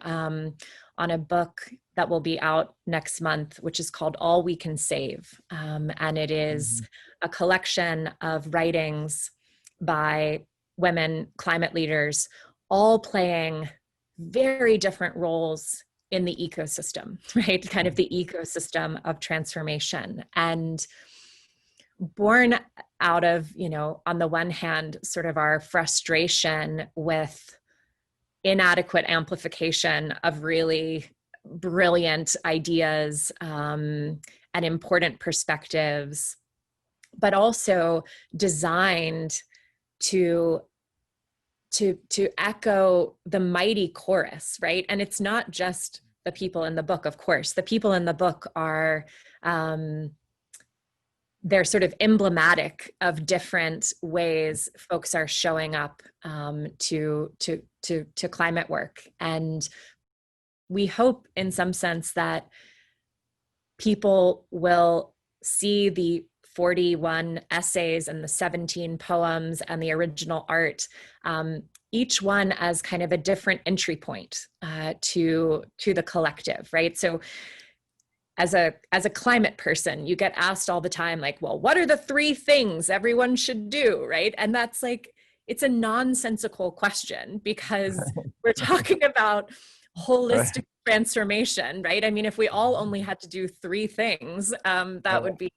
S3: on a book that will be out next month, which is called All We Can Save. And it is
S2: Mhm.
S3: a collection of writings by women climate leaders, all playing very different roles in the ecosystem, right? Kind of the ecosystem of transformation. And born out of, on the one hand, sort of our frustration with inadequate amplification of really brilliant ideas, and important perspectives, but also designed to echo the mighty chorus, right? And it's not just the people in the book, of course. The people in the book are they're sort of emblematic of different ways folks are showing up, to climate work. And we hope in some sense that people will see the 41 essays and the 17 poems and the original art, each one as kind of a different entry point, to the collective, right? So as a climate person, you get asked all the time, like, well, what are the 3 things everyone should do, right? And that's like, it's a nonsensical question, because we're talking about
S2: Right.
S3: holistic transformation, right? I mean, if we all only had to do 3 things, that would be,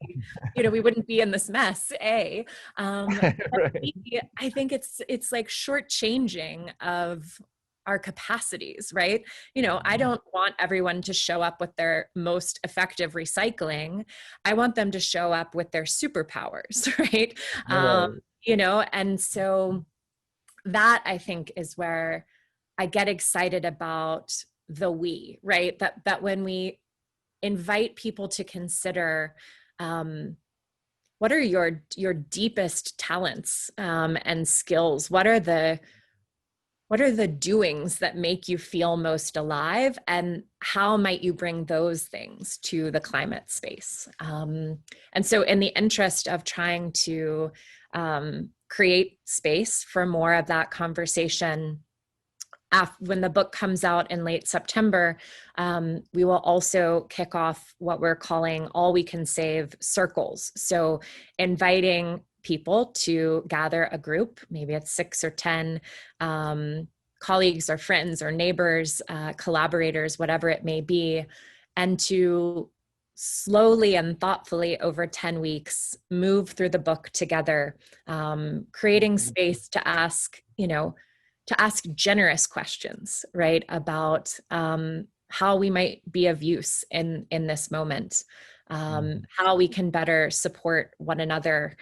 S3: we wouldn't be in this mess, A. But
S2: Right.
S3: B, I think it's like shortchanging of our capacities, right? I don't want everyone to show up with their most effective recycling. I want them to show up with their superpowers, right?
S2: Right.
S3: And so that, I think, is where I get excited about the we, right? That when we invite people to consider, what are your deepest talents, and skills? What are the doings that make you feel most alive, and how might you bring those things to the climate space? And so in the interest of trying to create space for more of that conversation, when the book comes out in late September, we will also kick off what we're calling All We Can Save circles. So inviting people to gather a group, maybe it's 6 or 10 colleagues or friends or neighbors, collaborators, whatever it may be, and to slowly and thoughtfully over 10 weeks, move through the book together, creating space to ask, to ask generous questions, right? About how we might be of use in this moment, how we can better support one another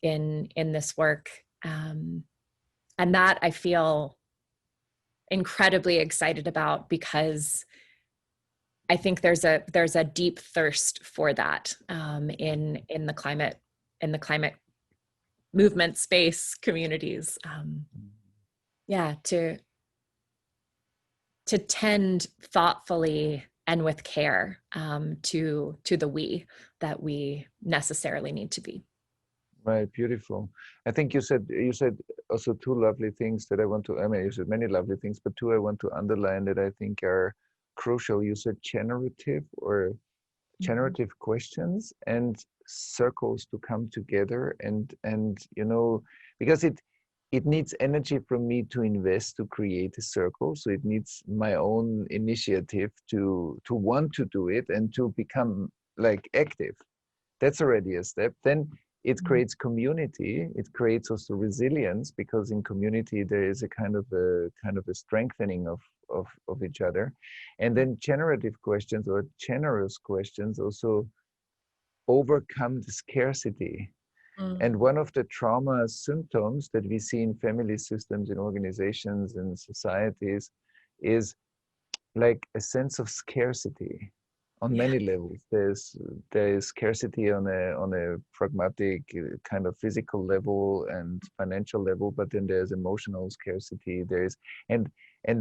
S3: in this work. And that I feel incredibly excited about, because I think there's a deep thirst for that in the climate movement space communities. To tend thoughtfully and with care to the we that we necessarily need to be.
S2: Right, beautiful. I think you said also two lovely things that I want to, I mean, you said many lovely things, but two I want to underline that I think are crucial. You said generative questions and circles to come together, and because it needs energy from me to invest to create a circle. So it needs my own initiative to want to do it and to become like active. That's already a step. Then it creates community. It creates also resilience, because in community there is a kind of a strengthening of each other. And then generative questions or generous questions also overcome the scarcity. And one of the trauma symptoms that we see in family systems, in organizations and societies, is like a sense of scarcity on many levels. There is scarcity on a pragmatic kind of physical level and financial level, but then there's emotional scarcity. And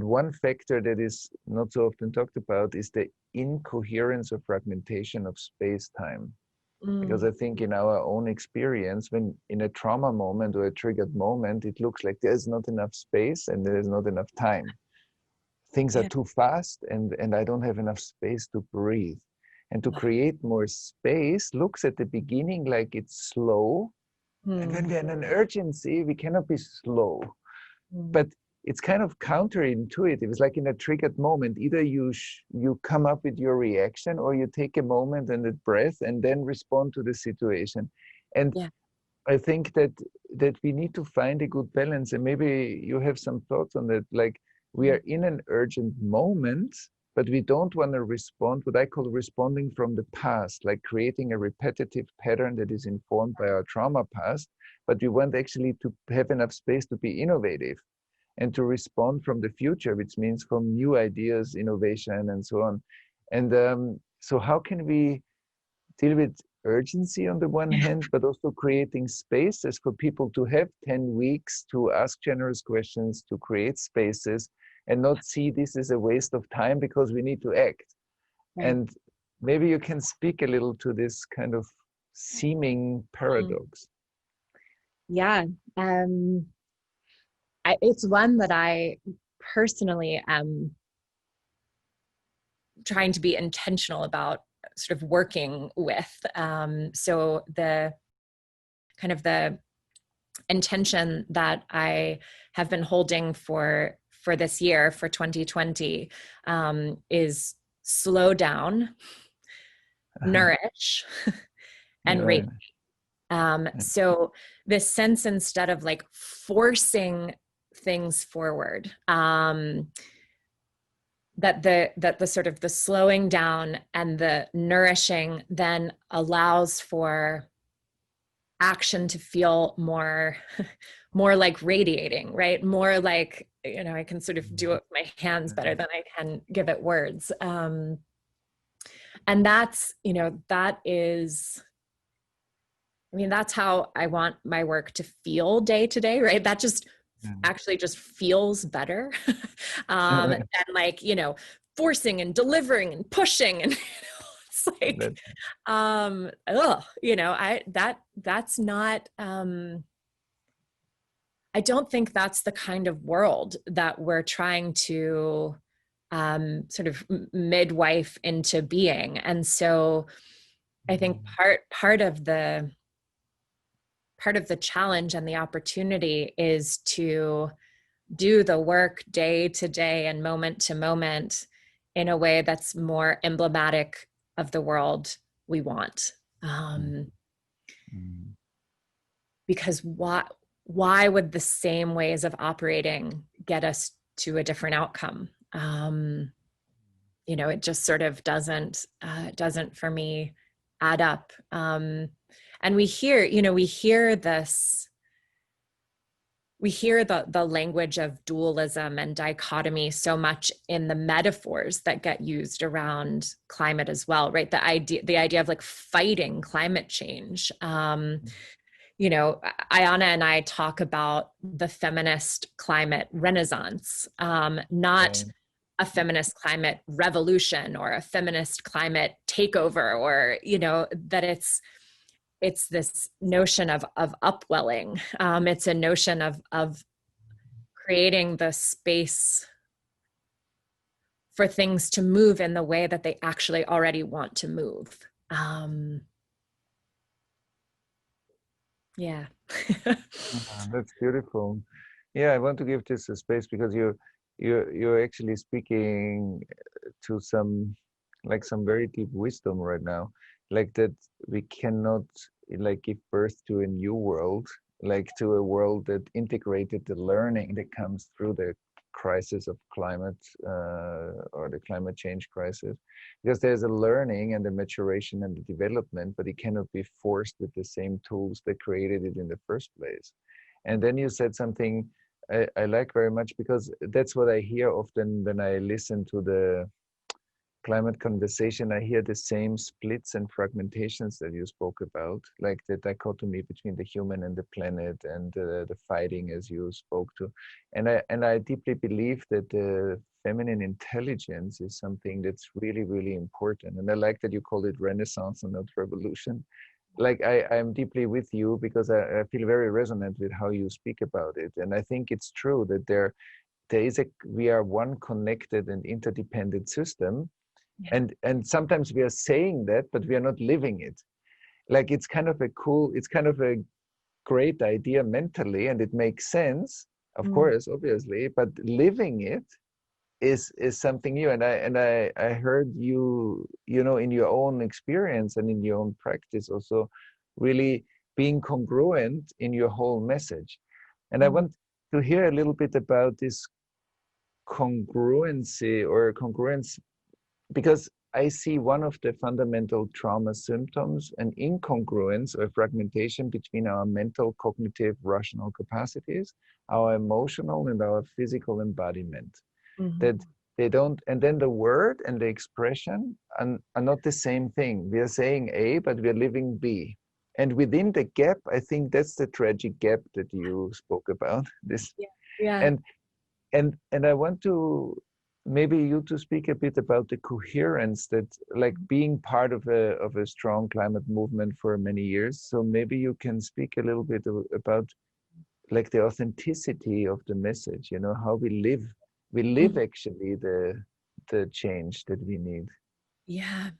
S2: one factor that is not so often talked about is the incoherence or fragmentation of space-time. Because I think in our own experience, when in a trauma moment or a triggered moment, it looks like there's not enough space and there's not enough time. Things are too fast and I don't have enough space to breathe. And to create more space looks at the beginning like it's slow. And when we're in an urgency, we cannot be slow. But it's kind of counterintuitive. It's like in a triggered moment, either you come up with your reaction, or you take a moment and a breath and then respond to the situation. And I think that we need to find a good balance. And maybe you have some thoughts on that. Like, we are in an urgent moment, but we don't want to respond, what I call responding from the past, like creating a repetitive pattern that is informed by our trauma past. But we want actually to have enough space to be innovative and to respond from the future, which means from new ideas, innovation, and so on. And so how can we deal with urgency on the one hand, but also creating spaces for people to have 10 weeks to ask generous questions, to create spaces, and not see this as a waste of time because we need to act. And maybe you can speak a little to this kind of seeming paradox.
S3: It's one that I personally am trying to be intentional about sort of working with. So the kind of the intention that I have been holding for this year, for 2020, is slow down, nourish, and radiate. So this sense, instead of like forcing things forward, that the sort of the slowing down and the nourishing then allows for action to feel more like radiating, right? More like, I can sort of do it with my hands better than I can give it words. And that's, that is, that's how I want my work to feel day to day, right? That just actually just feels better than like, forcing and delivering and pushing. And it's like, that's not, I don't think that's the kind of world that we're trying to sort of midwife into being. And so I think part of the challenge and the opportunity is to do the work day to day and moment to moment in a way that's more emblematic of the world we want. Because why would the same ways of operating get us to a different outcome? It just sort of doesn't for me add up. And we hear the language of dualism and dichotomy so much in the metaphors that get used around climate as well, right? The idea of like fighting climate change. Ayana and I talk about the feminist climate renaissance, not a feminist climate revolution or a feminist climate takeover, or, that it's this notion of upwelling. It's a notion of creating the space for things to move in the way that they actually already want to move. Yeah.
S2: That's beautiful. Yeah, I want to give this a space because you're actually speaking to some very deep wisdom right now, like that we cannot give birth to a new world, to a world that integrated the learning that comes through the crisis of climate or the climate change crisis, because there's a learning and the maturation and the development, but it cannot be forced with the same tools that created it in the first place. And then you said something I like very much, because that's what I hear often when I listen to the climate conversation. I hear the same splits and fragmentations that you spoke about, like the dichotomy between the human and the planet, and the fighting, as you spoke to. And I deeply believe that the feminine intelligence is something that's really, really important. And I like that you call it renaissance and not revolution. I'm deeply with you, because I feel very resonant with how you speak about it. And I think it's true that we are one connected and interdependent system. Yeah. And sometimes we are saying that, but we are not living it. It's kind of a great idea mentally, and it makes sense, of course, obviously, but living it is something new. And I heard you in your own experience and in your own practice also really being congruent in your whole message. And I want to hear a little bit about this congruence, because I see one of the fundamental trauma symptoms an incongruence or fragmentation between our mental, cognitive, rational capacities, our emotional and our physical embodiment. That they don't, and then the word and the expression are not the same thing. We are saying A, but we are living B. And within the gap, I think that's the tragic gap that you spoke about. And I want to maybe you to speak a bit about the coherence that, being part of a strong climate movement for many years. So maybe you can speak a little bit about the authenticity of the message, how we live actually the change that we need.
S3: Yeah.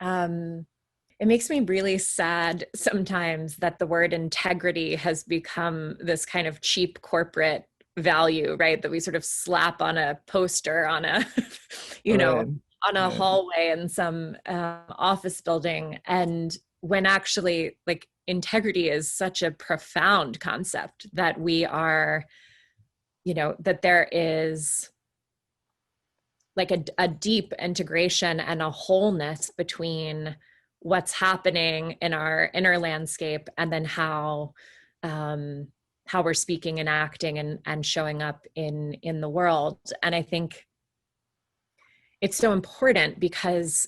S3: It makes me really sad sometimes that the word integrity has become this kind of cheap corporate value, right? That we sort of slap on a poster, on a, on a hallway in some office building. And when actually integrity is such a profound concept that we are, that there is a deep integration and a wholeness between what's happening in our inner landscape and then how we're speaking and acting and showing up in the world. And I think it's so important because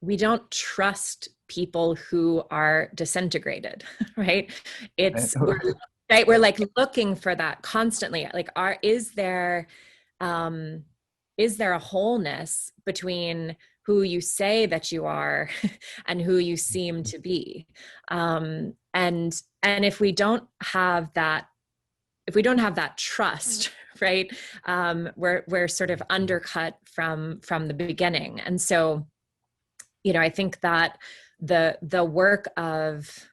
S3: we don't trust people who are disintegrated, right? We're looking for that constantly. Is there a wholeness between who you say that you are and who you seem to be? And if we don't have that trust, right, we're sort of undercut from the beginning. And so, I think that the work of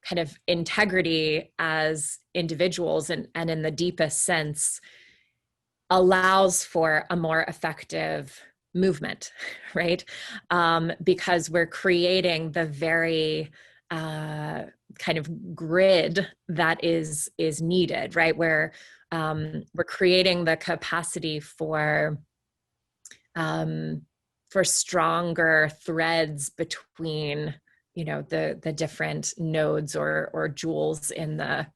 S3: kind of integrity as individuals and in the deepest sense allows for a more effective movement, right? Because we're creating the very kind of grid that is needed, right? Where we're creating the capacity for stronger threads between, you know, the different nodes or jewels in the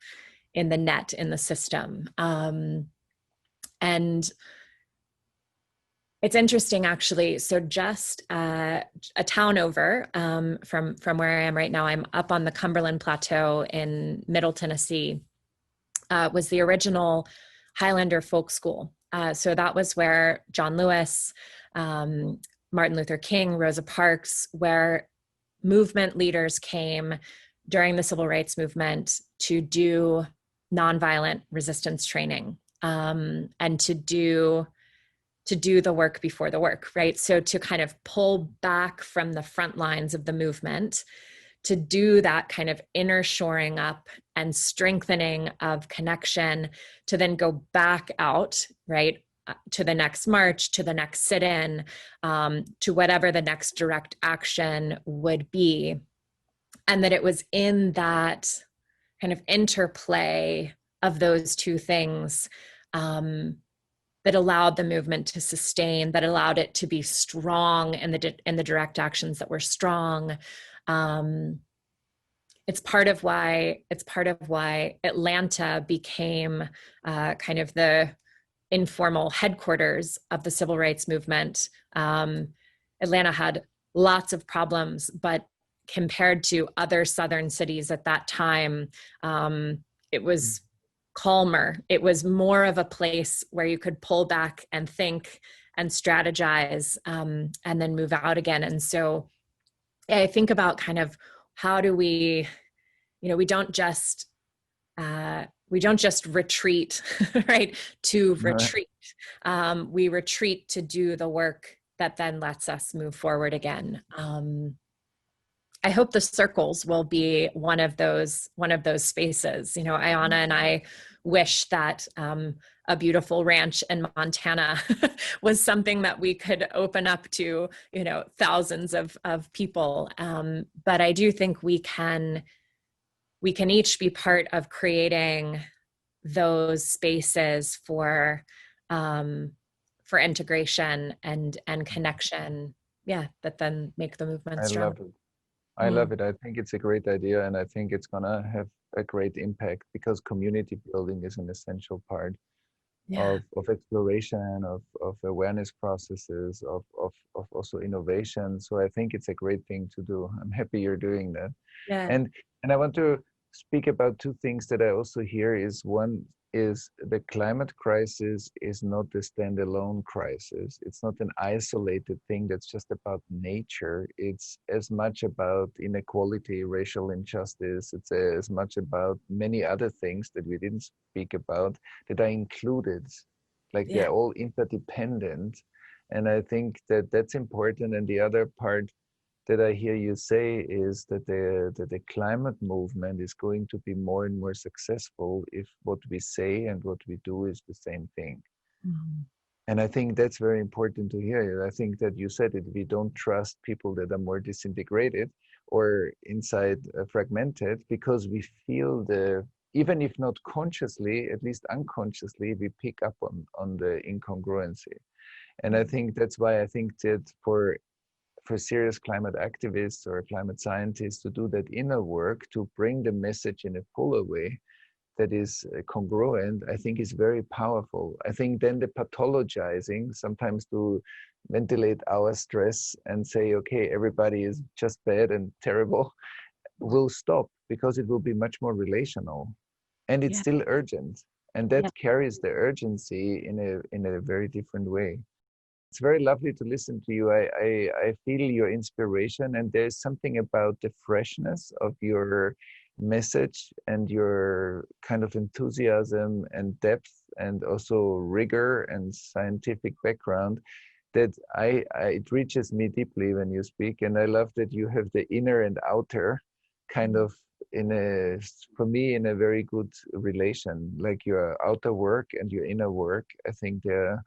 S3: net, in the system. And it's interesting, actually. So just a town over from where I am right now, I'm up on the Cumberland Plateau in Middle Tennessee, was the original Highlander Folk School. So that was where John Lewis, Martin Luther King, Rosa Parks, where movement leaders came during the civil rights movement to do nonviolent resistance training, and to do the work before the work, right? So to kind of pull back from the front lines of the movement, to do that kind of inner shoring up and strengthening of connection, to then go back out, right, to the next march, to the next sit-in, to whatever the next direct action would be. And that it was in that kind of interplay of those two things that allowed the movement to sustain, that allowed it to be strong in the direct actions that were strong. It's part of why Atlanta became kind of the informal headquarters of the civil rights movement. Atlanta had lots of problems, but compared to other Southern cities at that time, it was calmer. It was more of a place where you could pull back and think and strategize, and then move out again. And so I think about kind of, how do we, you know, we don't just retreat, right, to retreat. We retreat to do the work that then lets us move forward again. I hope the circles will be one of those spaces. You know, Ayana and I wish that a beautiful ranch in Montana was something that we could open up to, you know, thousands of people. But I do think we can each be part of creating those spaces for integration and connection. Yeah, that then make the movement strong.
S2: I love it. I love it. I think it's a great idea, and I think it's gonna have a great impact, because community building is an essential part of exploration, of awareness processes, of also innovation. So I think it's a great thing to do. I'm happy you're doing that.
S3: Yeah.
S2: And I want to speak about two things that I also hear. Is one is the climate crisis is not a standalone crisis. It's not an isolated thing that's just about nature. It's as much about inequality, racial injustice. It's as much about many other things that we didn't speak about that are included. Like they're all interdependent. And I think that that's important. And the other part that I hear you say is that the climate movement is going to be more and more successful if what we say and what we do is the same thing. Mm-hmm. And I think that's very important to hear. I think that you said it, we don't trust people that are more disintegrated or inside fragmented, because we feel even if not consciously, at least unconsciously, we pick up on the incongruency. And I think that's why I think that for serious climate activists or climate scientists to do that inner work, to bring the message in a fuller way that is congruent, I think is very powerful. I think then the pathologizing, sometimes to ventilate our stress and say, okay, everybody is just bad and terrible, will stop, because it will be much more relational. And it's still urgent. And that carries the urgency in a very different way. It's very lovely to listen to you. I feel your inspiration, and there's something about the freshness of your message and your kind of enthusiasm and depth and also rigor and scientific background that it reaches me deeply when you speak. And I love that you have the inner and outer kind of for me, in a very good relation, like your outer work and your inner work. I think they're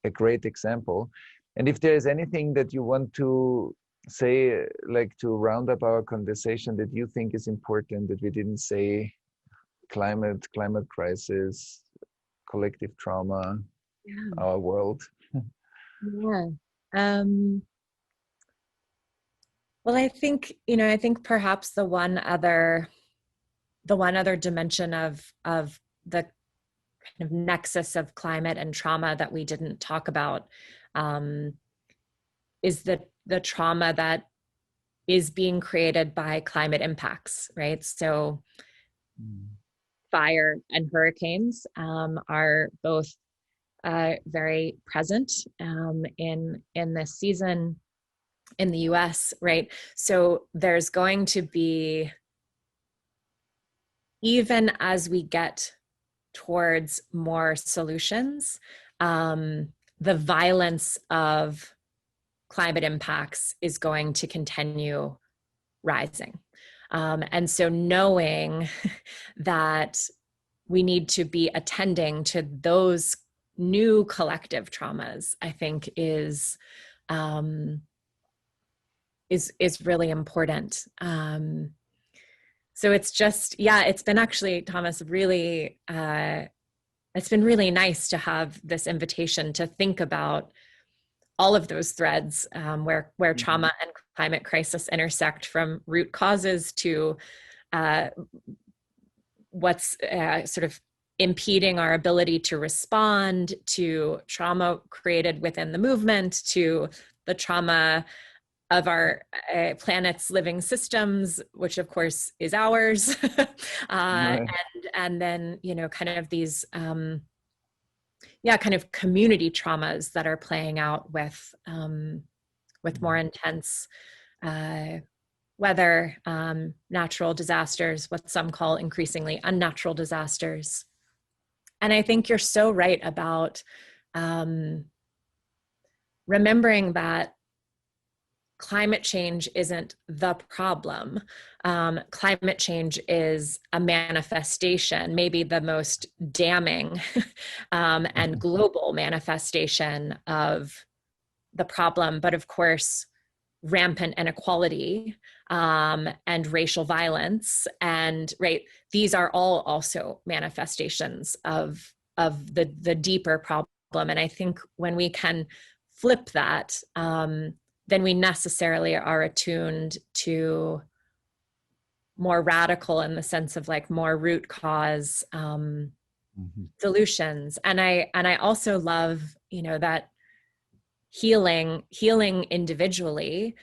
S2: a great example. And if there is anything that you want to say, like to round up our conversation, that you think is important that we didn't say, climate crisis, collective trauma,
S3: Yeah.
S2: our world.
S3: Yeah. Well, I think, I think perhaps the one other dimension of the kind of nexus of climate and trauma that we didn't talk about is the trauma that is being created by climate impacts, right? So fire and hurricanes are both very present in this season in the US, right? So there's going to be, even as we get towards more solutions, the violence of climate impacts is going to continue rising. And so knowing that we need to be attending to those new collective traumas, I think is really important. So it's just, it's been actually, Thomas, really, it's been really nice to have this invitation to think about all of those threads where trauma and climate crisis intersect, from root causes to what's sort of impeding our ability to respond, to trauma created within the movement, to the trauma of our planet's living systems, which of course is ours.
S2: Right.
S3: And then, kind of these, kind of community traumas that are playing out with more intense weather, natural disasters, what some call increasingly unnatural disasters. And I think you're so right about remembering that climate change isn't the problem. Climate change is a manifestation, maybe the most damning and global manifestation of the problem. But of course, rampant inequality and racial violence, and these are all also manifestations of the deeper problem. And I think when we can flip that, then we necessarily are attuned to more radical, in the sense of like more root cause solutions. And I also love, that healing individually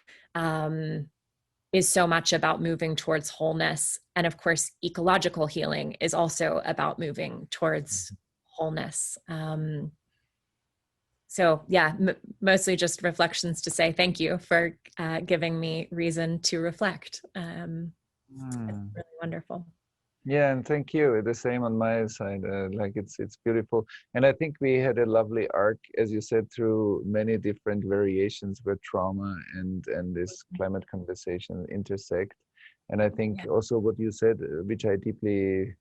S3: is so much about moving towards wholeness. And of course, ecological healing is also about moving towards wholeness. So yeah, mostly just reflections to say thank you for giving me reason to reflect. It's really wonderful.
S2: Yeah, and thank you. The same on my side. Like it's beautiful, and I think we had a lovely arc, as you said, through many different variations where trauma and this climate conversation intersect. And I think also what you said, which I deeply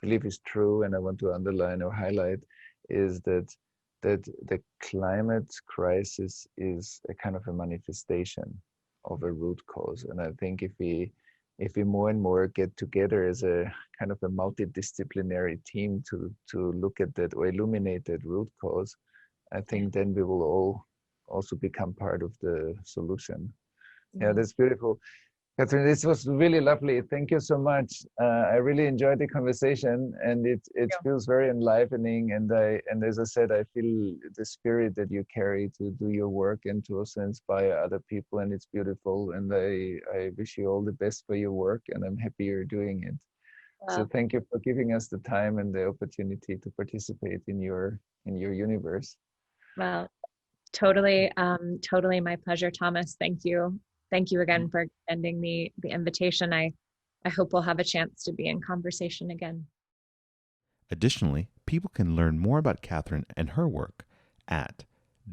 S2: believe is true, and I want to underline or highlight, is that the climate crisis is a kind of a manifestation of a root cause. And I think if we more and more get together as a kind of a multidisciplinary team to look at that or illuminate that root cause, I think then we will all also become part of the solution. Yeah, that's beautiful. Katharine, this was really lovely. Thank you so much. I really enjoyed the conversation, and it feels very enlivening. And as I said, I feel the spirit that you carry to do your work and to also inspire other people, and it's beautiful. And I wish you all the best for your work, and I'm happy you're doing it. Wow. So thank you for giving us the time and the opportunity to participate in your universe.
S3: Well, totally my pleasure, Thomas. Thank you. Thank you again for extending the invitation. I hope we'll have a chance to be in conversation again.
S1: Additionally, people can learn more about Katharine and her work at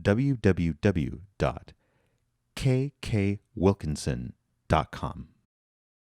S1: www.kkwilkinson.com.